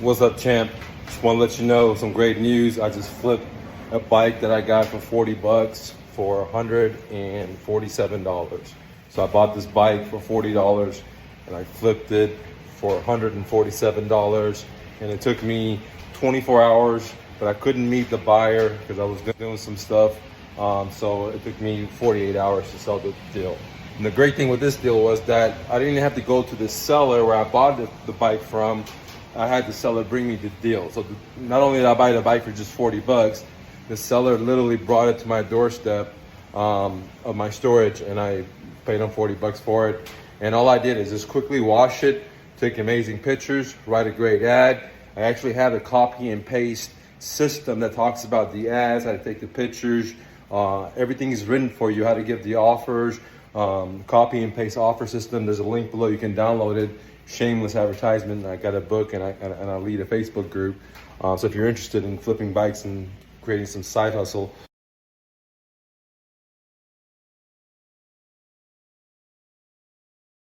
What's up, champ? Just want to let you know some great news. I just flipped a bike that I got for 40 bucks for $147. So I bought this bike for $40 and I flipped it for $147. And it took me 24 hours, but I couldn't meet the buyer because I was doing some stuff. So it took me 48 hours to sell the deal. And the great thing with this deal was that I didn't have to go to the seller where I bought the bike from. I had the seller bring me the deal. So not only did I buy the bike for just 40 bucks, the seller literally brought it to my doorstep of my storage, and I paid him 40 bucks for it. And all I did is just quickly wash it, take amazing pictures, write a great ad. I actually have a copy and paste system that talks about the ads, how to take the pictures. Everything is written for you, how to give the offers, copy and paste offer system. There's a link below, you can download it. Shameless advertisement. I got a book and I lead a Facebook group. So if you're interested in flipping bikes and creating some side hustle,